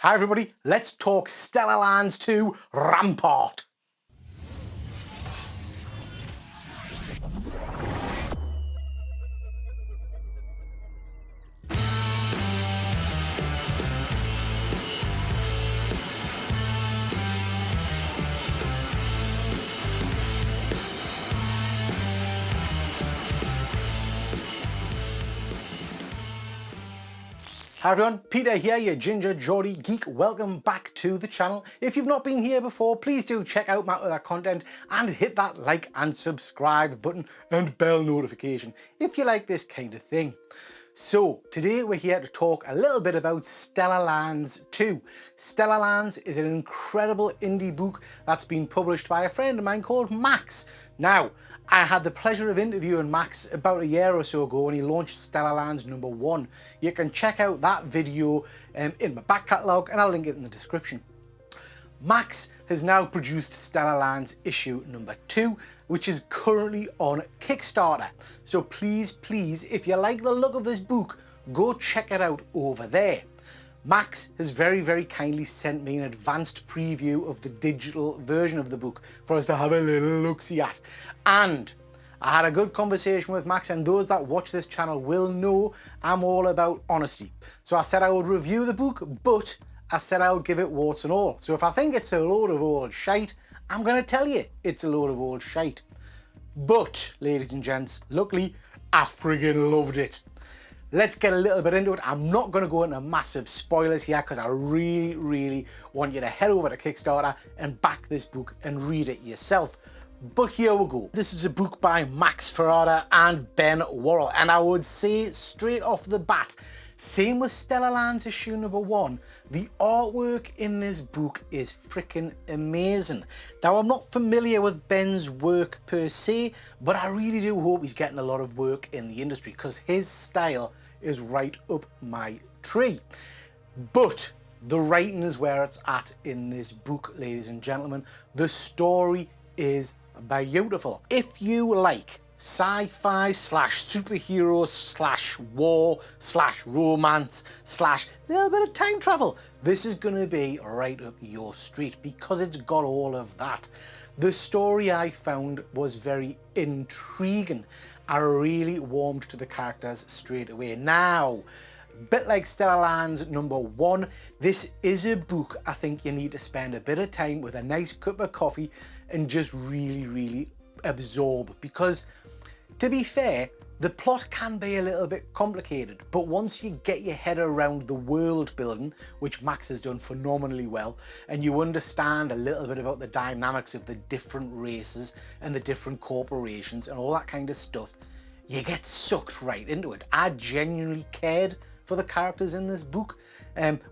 Hi everybody, let's talk Stellarlands 2 Rampart. Hi everyone, Peter here, your ginger Geordie geek. Welcome back to the channel. If you've not been here before, please do check out my other content and hit that like and subscribe button and bell notification if you like this kind of thing. So today we're here to talk a little bit about Stellarlands 2. Stellarlands is an incredible indie book that's been published by a friend of mine called Max. Now, I had the pleasure of interviewing Max about a year or so ago when he launched Stellarlands #1. You can check out that video in my back catalogue and I'll link it in the description. Max has now produced Stellarlands issue #2, which is currently on Kickstarter. So please, if you like the look of this book, go check it out over there. Max has very kindly sent me an advanced preview of the digital version of the book for us to have a little look-see at. And I had a good conversation with Max, and those that watch this channel will know I'm all about honesty. So I said I would review the book, but I said I would give it warts and all. So if I think it's a load of old shite, I'm going to tell you it's a load of old shite. But, ladies and gents, luckily, I friggin' loved it. Let's get a little bit into it. I'm not going to go into massive spoilers here because I really want you to head over to Kickstarter and back this book and read it yourself. But here we go. This is a book by Max Ferrada and Ben Worrell, and I would say straight off the bat, same with Stellarlands issue #1, the artwork in this book is freaking amazing. Now, I'm not familiar with Ben's work per se, but I really do hope he's getting a lot of work in the industry because his style is right up my tree. But the writing is where it's at in this book, ladies and gentlemen. The story is beautiful. If you like sci-fi / superhero / war / romance / a little bit of time travel, this is going to be right up your street because it's got all of that. The story I found was very intriguing. I really warmed to the characters straight away. Now, a bit like Stellarlands #1, this is a book I think you need to spend a bit of time with a nice cup of coffee and just really absorb, because to be fair, the plot can be a little bit complicated, but once you get your head around the world building, which Max has done phenomenally well, and you understand a little bit about the dynamics of the different races and the different corporations and all that kind of stuff, you get sucked right into it. I genuinely cared for the characters in this book,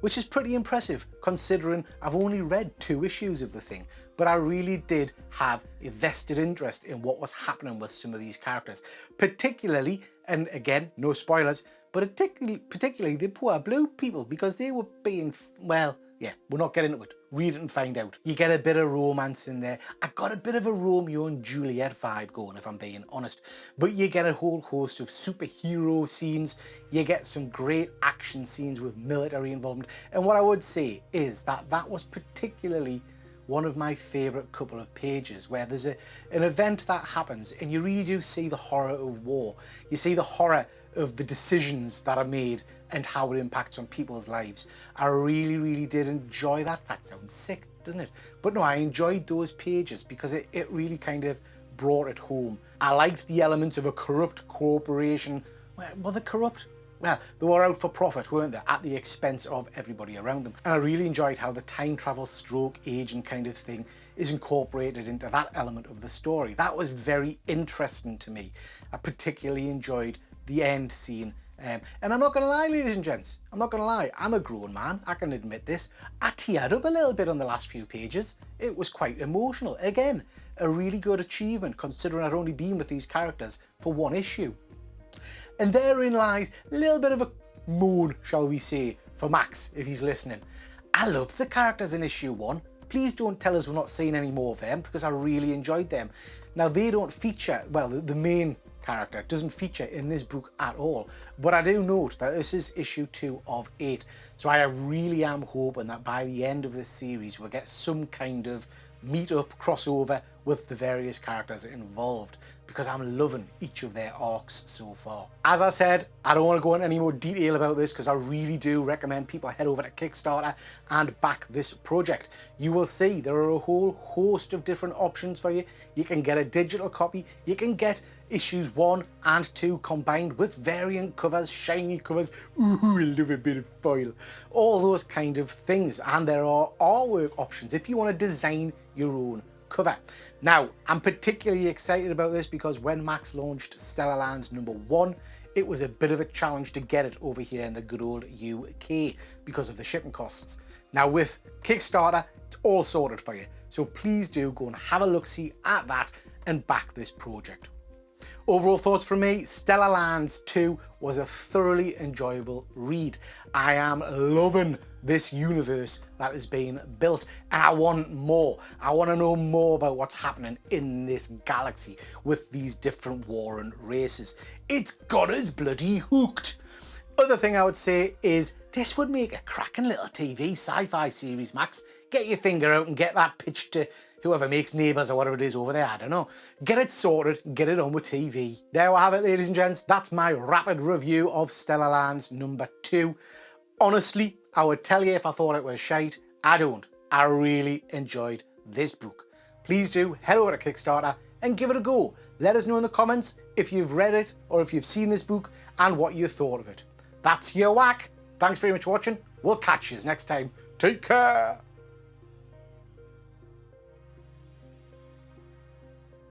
which is pretty impressive considering I've only read 2 issues of the thing, but I really did have a vested interest in what was happening with some of these characters, particularly, and again, no spoilers, but particularly the poor blue people, because they were being, well, yeah, we're not getting into it. Read it and find out. You get a bit of romance in there. I got a bit of a Romeo and Juliet vibe going, if I'm being honest. But you get a whole host of superhero scenes. You get some great action scenes with military involvement. And what I would say is that that was particularly one of my favourite couple of pages, where there's an event that happens and you really do see the horror of war. You see the horror of the decisions that are made and how it impacts on people's lives. I really did enjoy that. That sounds sick, doesn't it? But no, I enjoyed those pages because it really kind of brought it home. I liked the elements of a corrupt corporation. Well, they're corrupt. Well, they were out for profit, weren't they, at the expense of everybody around them. And I really enjoyed how the time travel stroke aging kind of thing is incorporated into that element of the story. That was very interesting to me. I particularly enjoyed the end scene. And I'm not going to lie, ladies and gents, I'm not going to lie, I'm a grown man, I can admit this. I teared up a little bit on the last few pages. It was quite emotional. Again, a really good achievement considering I'd only been with these characters for 1 issue. And therein lies a little bit of a moan, shall we say, for Max, if he's listening. I loved the characters in issue 1. Please don't tell us we're not seeing any more of them, because I really enjoyed them. Now, they don't feature, well, the main character doesn't feature in this book at all, but I do note that this is issue 2 of 8, so I really am hoping that by the end of this series we'll get some kind of meet-up crossover with the various characters involved, because I'm loving each of their arcs so far. As I said, I don't want to go into any more detail about this because I really do recommend people head over to Kickstarter and back this project. You will see there are a whole host of different options for you. You can get a digital copy, you can get issues 1 and 2 combined with variant covers, shiny covers, ooh, I love a bit of foil, all those kind of things. And there are artwork options if you want to design your own cover. Now, I'm particularly excited about this because when Max launched Stellarlands #1, it was a bit of a challenge to get it over here in the good old UK because of the shipping costs. Now with Kickstarter, it's all sorted for you. So please do go and have a look-see at that and back this project. Overall thoughts from me, Stellarlands 2 was a thoroughly enjoyable read. I am loving this universe that is being built and I want more. I want to know more about what's happening in this galaxy with these different warring races. It's got us bloody hooked. Other thing I would say is this would make a cracking little TV sci-fi series, Max. Get your finger out and get that pitched to whoever makes Neighbours or whatever it is over there, I don't know. Get it sorted, get it on with TV. There we have it, ladies and gents. That's my rapid review of Stellarlands #2. Honestly, I would tell you if I thought it was shite. I don't. I really enjoyed this book. Please do head over to Kickstarter and give it a go. Let us know in the comments if you've read it or if you've seen this book and what you thought of it. That's your whack. Thanks very much for watching. We'll catch you next time. Take care.